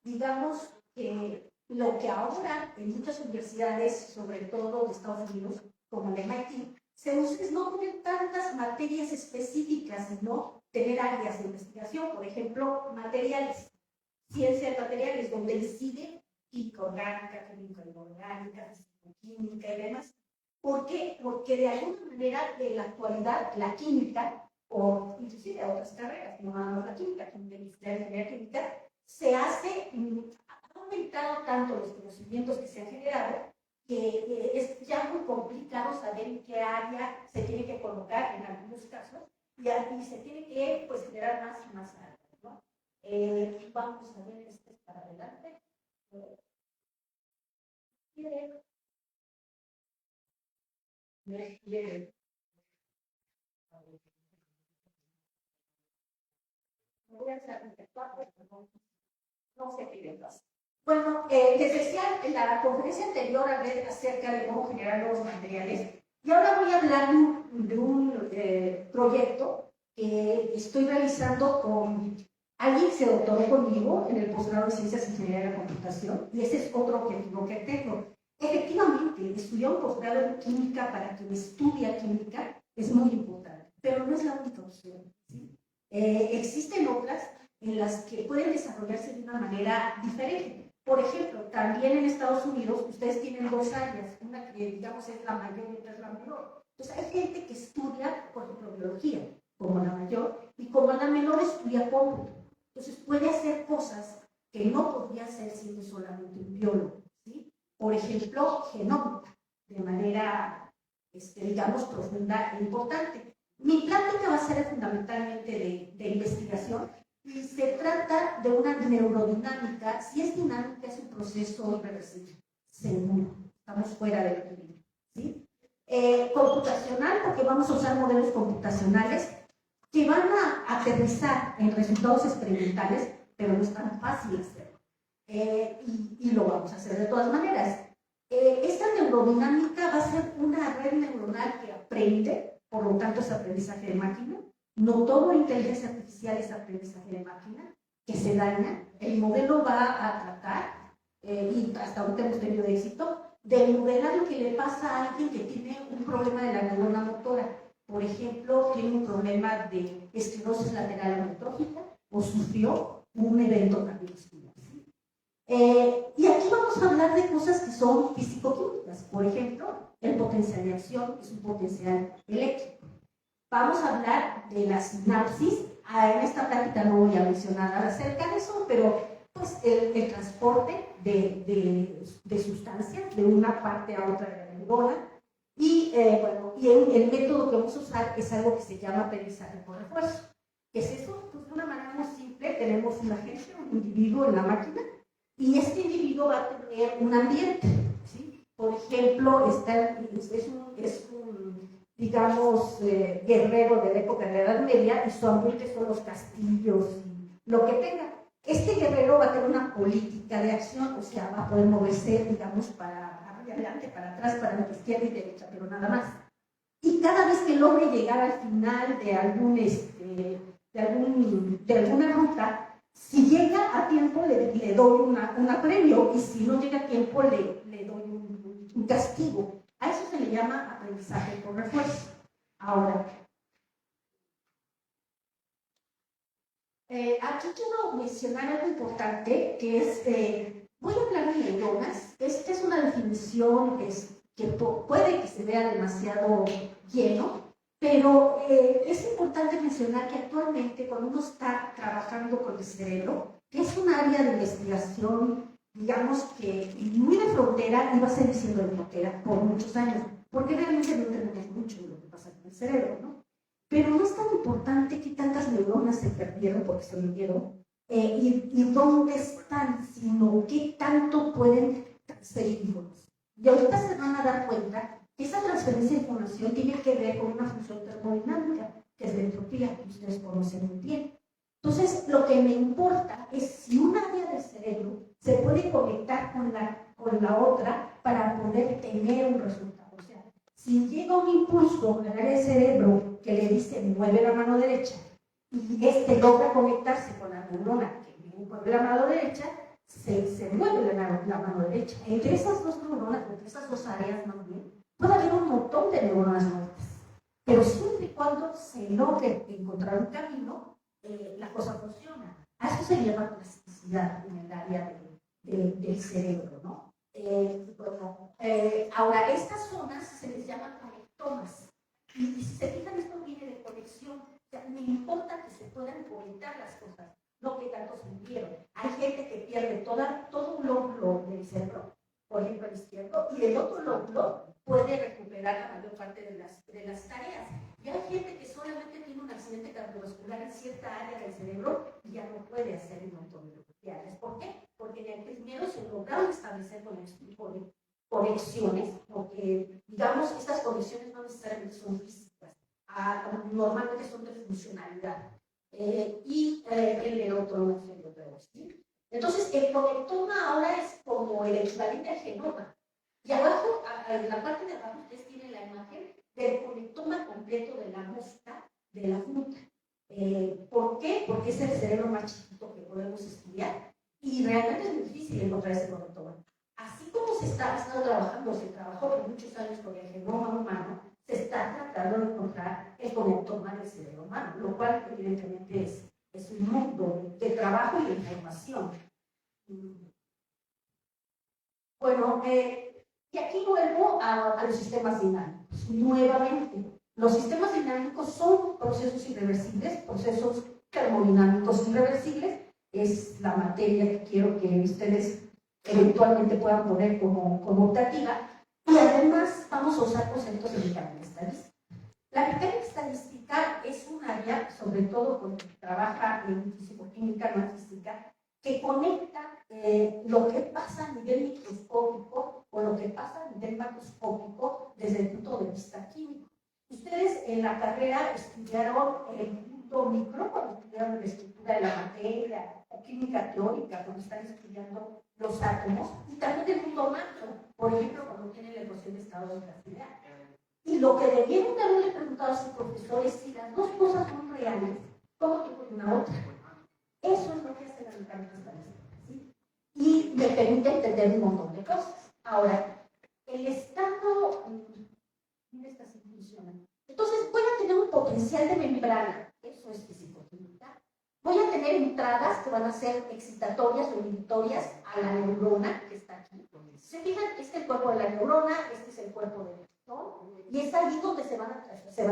digamos que lo que ahora en muchas universidades, sobre todo de Estados Unidos, como el MIT, se usa es no tener tantas materias específicas, sino tener áreas de investigación, por ejemplo, materiales, ciencia de materiales, donde incide química orgánica, química inorgánica, química y demás. ¿Por qué? Porque de alguna manera en la actualidad la química, o inclusive otras carreras, no nada más la química, la ingeniería química, se hace, ha aumentado tanto los conocimientos que se han generado que es ya muy complicado saber en qué área se tiene que colocar en algunos casos y se tiene que pues, generar más y más áreas, ¿no? Vamos a ver este para adelante. No se piden más. Bueno, les decía en la conferencia anterior hablé acerca de cómo generar nuevos materiales y ahora voy a hablar de un proyecto que estoy realizando con alguien que se doctoró conmigo en el posgrado de Ciencias e Ingeniería de la Computación y ese es otro objetivo que tengo. Efectivamente, estudiar un posgrado en química para quien estudia química es muy importante, pero no es la única opción, ¿sí? Existen otras en las que pueden desarrollarse de una manera diferente. Por ejemplo, también en Estados Unidos ustedes tienen dos áreas, una que digamos es la mayor y otra es la menor. Entonces hay gente que estudia, por ejemplo, biología, como la mayor, y como la menor estudia cómputo. Entonces puede hacer cosas que no podría hacer siendo solamente un biólogo, ¿sí? Por ejemplo, genómica, de manera, digamos, profunda e importante. Mi plática va a ser fundamentalmente de investigación y se trata de una neurodinámica. Si es dinámica, es un proceso irreversible, seguro. Estamos fuera del peligro, ¿sí? Computacional, porque vamos a usar modelos computacionales que van a aterrizar en resultados experimentales, pero no es tan fácil hacerlo. Y lo vamos a hacer de todas maneras. Esta neurodinámica va a ser una red neuronal que aprende, por lo tanto es aprendizaje de máquina. No todo inteligencia artificial es aprendizaje de máquina, que se daña. El modelo va a tratar, y hasta ahorita hemos tenido éxito, de modelar lo que le pasa a alguien que tiene un problema de la neurona motora. Por ejemplo, tiene un problema de esclerosis lateral amiotrófica o sufrió un evento cardiovascular. Y aquí vamos a hablar de cosas que son físico-químicas. Por ejemplo, el potencial de acción es un potencial eléctrico. Vamos a hablar de la sinapsis. En esta plática no voy a mencionar nada acerca de eso, pero pues el transporte de sustancias de una parte a otra de la neurona. Y bueno, y el método que vamos a usar es algo que se llama aprendizaje por refuerzo. ¿Qué es eso? Pues de una manera muy simple, tenemos un agente, un individuo en la máquina, y este individuo va a tener un ambiente, ¿sí? Por ejemplo, es un digamos, guerrero de la época de la Edad Media, y su ambiente son los castillos y lo que tenga. Este guerrero va a tener una política de acción, o sea, va a poder moverse, digamos, para adelante, para atrás, para la izquierda y derecha, pero nada más. Y cada vez que logre llegar al final de alguna ruta, si llega a tiempo le doy una premio, y si no llega a tiempo le doy un castigo. A eso se le llama aprendizaje por refuerzo. Ahora, aquí quiero mencionar algo importante, que es, voy a hablar de neuronas. Esta es una definición que puede que se vea demasiado lleno, pero es importante mencionar que actualmente cuando uno está trabajando con el cerebro, que es un área de investigación, digamos que muy de frontera, y va a seguir siendo de frontera por muchos años, porque realmente no entendemos mucho de lo que pasa con el cerebro, ¿no? Pero no es tan importante qué tantas neuronas se perdieron porque se murieron y dónde están, sino qué tanto pueden transferir información. Y ahorita se van a dar cuenta que esa transferencia de información tiene que ver con una función termodinámica, que es la entropía, que ustedes conocen muy bien. Entonces, lo que me importa es si un área del cerebro se puede conectar con la otra para poder tener un resultado. O sea, si llega un impulso al área del cerebro que le dice mueve la mano derecha y logra conectarse con la neurona que mueve la mano derecha, se mueve la mano derecha. Entre esas dos neuronas, entre esas dos áreas más bien, puede haber un montón de neuronas muertas. Pero siempre y cuando se logre encontrar un camino, la cosa funciona. A eso se llama plasticidad en el área del cerebro, ¿no? Ahora, estas zonas se les llaman conectomas. Y si se fijan, esto viene de conexión. O sea, me importa que se puedan conectar las cosas, no que tanto se perdieron. Hay gente que pierde todo un lóbulo del cerebro, por ejemplo el izquierdo, y el otro lóbulo puede recuperar la mayor parte de las tareas. Y hay gente que solamente tiene un accidente cardiovascular en cierta área del cerebro y ya no puede hacer un montón de actividades. ¿Por qué? Porque en el primero se lograron establecer conexiones, porque, digamos, estas conexiones no necesariamente son físicas, normalmente son de funcionalidad. Y el otro no sé, ¿sí? Entonces, el conectoma ahora es como el equivalente al genoma. Y abajo, en la parte de abajo, ustedes tienen la imagen del conectoma completo de la mosca de la fruta. ¿Por qué? Porque es el cerebro más chiquito que podemos estudiar y realmente es muy difícil encontrar ese conectoma. Así como se trabajó por muchos años con el genoma humano, se está tratando de encontrar el conectoma del cerebro humano, lo cual evidentemente es un mundo de trabajo y de información. Bueno, y aquí vuelvo a los sistemas dinámicos. Nuevamente, los sistemas dinámicos son procesos irreversibles, procesos termodinámicos irreversibles. Es la materia que quiero que ustedes eventualmente puedan poner como optativa. Y además vamos a usar conceptos de mecánica estadística. La mecánica estadística es un área, sobre todo cuando trabaja en físico-química, no física, que conecta lo que pasa a nivel microscópico con lo que pasa a nivel macroscópico desde el punto de vista químico. Ustedes en la carrera estudiaron el punto micro, cuando estudiaron la estructura de la materia, o química teórica, cuando están estudiando los átomos, y también el punto macro, por ejemplo, cuando tienen la ecuación de estado de clasidad. Y lo que debieron de haberle preguntado a sus profesores, si las dos cosas son reales, ¿cómo te puede una otra? Eso es lo que hace la mecánica estadística, ¿sí? Y me permite entender un montón de cosas. Ahora, el estado, mira, esta sí funciona. Entonces, voy a tener un potencial de membrana, eso es fisicoquímica. Voy a tener entradas que van a ser excitatorias o inhibitorias a la neurona que está aquí. ¿Se fijan? Este es el cuerpo de la neurona, este es el cuerpo del axón, y es allí donde se van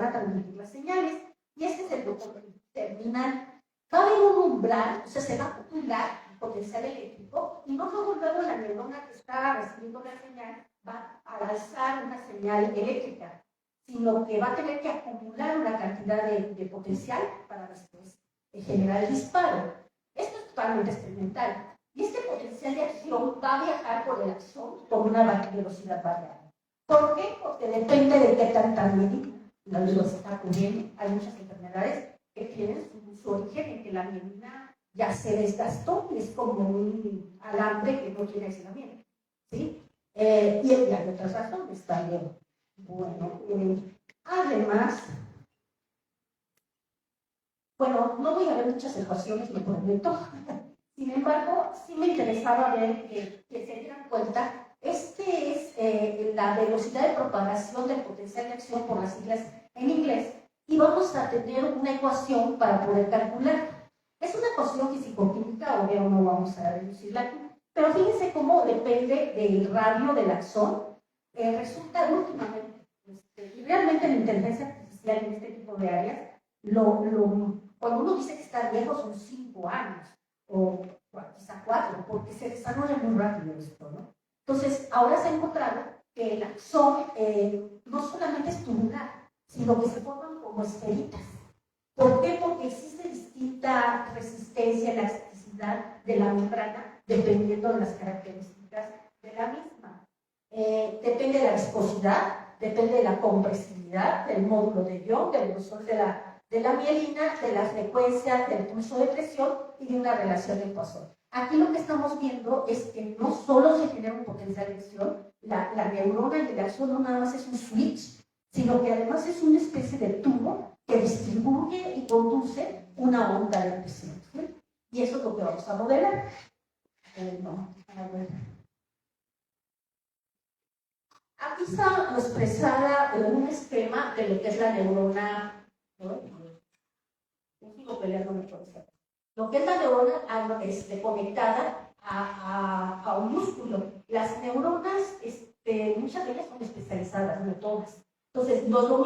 a transmitir las señales, y este es el botón terminal. Va a haber un umbral, o sea, se va a acumular el potencial eléctrico, y no luego la neurona que está recibiendo la señal va a lanzar una señal eléctrica, sino que va a tener que acumular una cantidad de potencial para después generar el disparo. Esto es totalmente experimental. Y este potencial de acción va a viajar por el axón con una velocidad variable. ¿Por qué? Porque depende de qué tanta mielina lo está cubriendo. Hay muchas enfermedades que tienen su origen en que la mielina ya se desgastó y es como un alambre que no tiene aislamiento. ¿Sí? Y hay otras razones también. Bueno, además, bueno, no voy a ver muchas ecuaciones, lo prometo. Sin embargo, sí me interesaba ver que se dieran cuenta, este es la velocidad de propagación del potencial de acción por las siglas en inglés, y vamos a tener una ecuación para poder calcular. Es una ecuación físico-química, obvio no vamos a reducirla aquí, pero fíjense cómo depende del radio del axón. Resulta últimamente, y realmente la inteligencia artificial en este tipo de áreas, cuando uno dice que está viejo son 5 años, o quizá 4, porque se desarrolla muy rápido esto, ¿no? Entonces, ahora se ha encontrado que el axón no solamente es tubular, sino que se forman como esferitas. ¿Por qué? Porque existe distinta resistencia, elasticidad de la membrana, dependiendo de las características de la misma. Depende de la viscosidad, depende de la compresibilidad, del módulo de Young, del grosor de la mielina, de la frecuencia, del pulso de presión y de una relación de Poisson. Aquí lo que estamos viendo es que no solo se genera un potencial de acción, la neurona y el axón no nada más es un switch, sino que además es una especie de tubo que distribuye y conduce una onda de presión. ¿Sí? Y eso es lo que vamos a modelar. No, a ver. Aquí está expresada un esquema de lo que es la neurona, ¿no? Sigo peleándome con esto. Lo que es la neurona conectada a un músculo. Las neuronas, muchas de ellas son especializadas, no todas. Entonces, no es lo mismo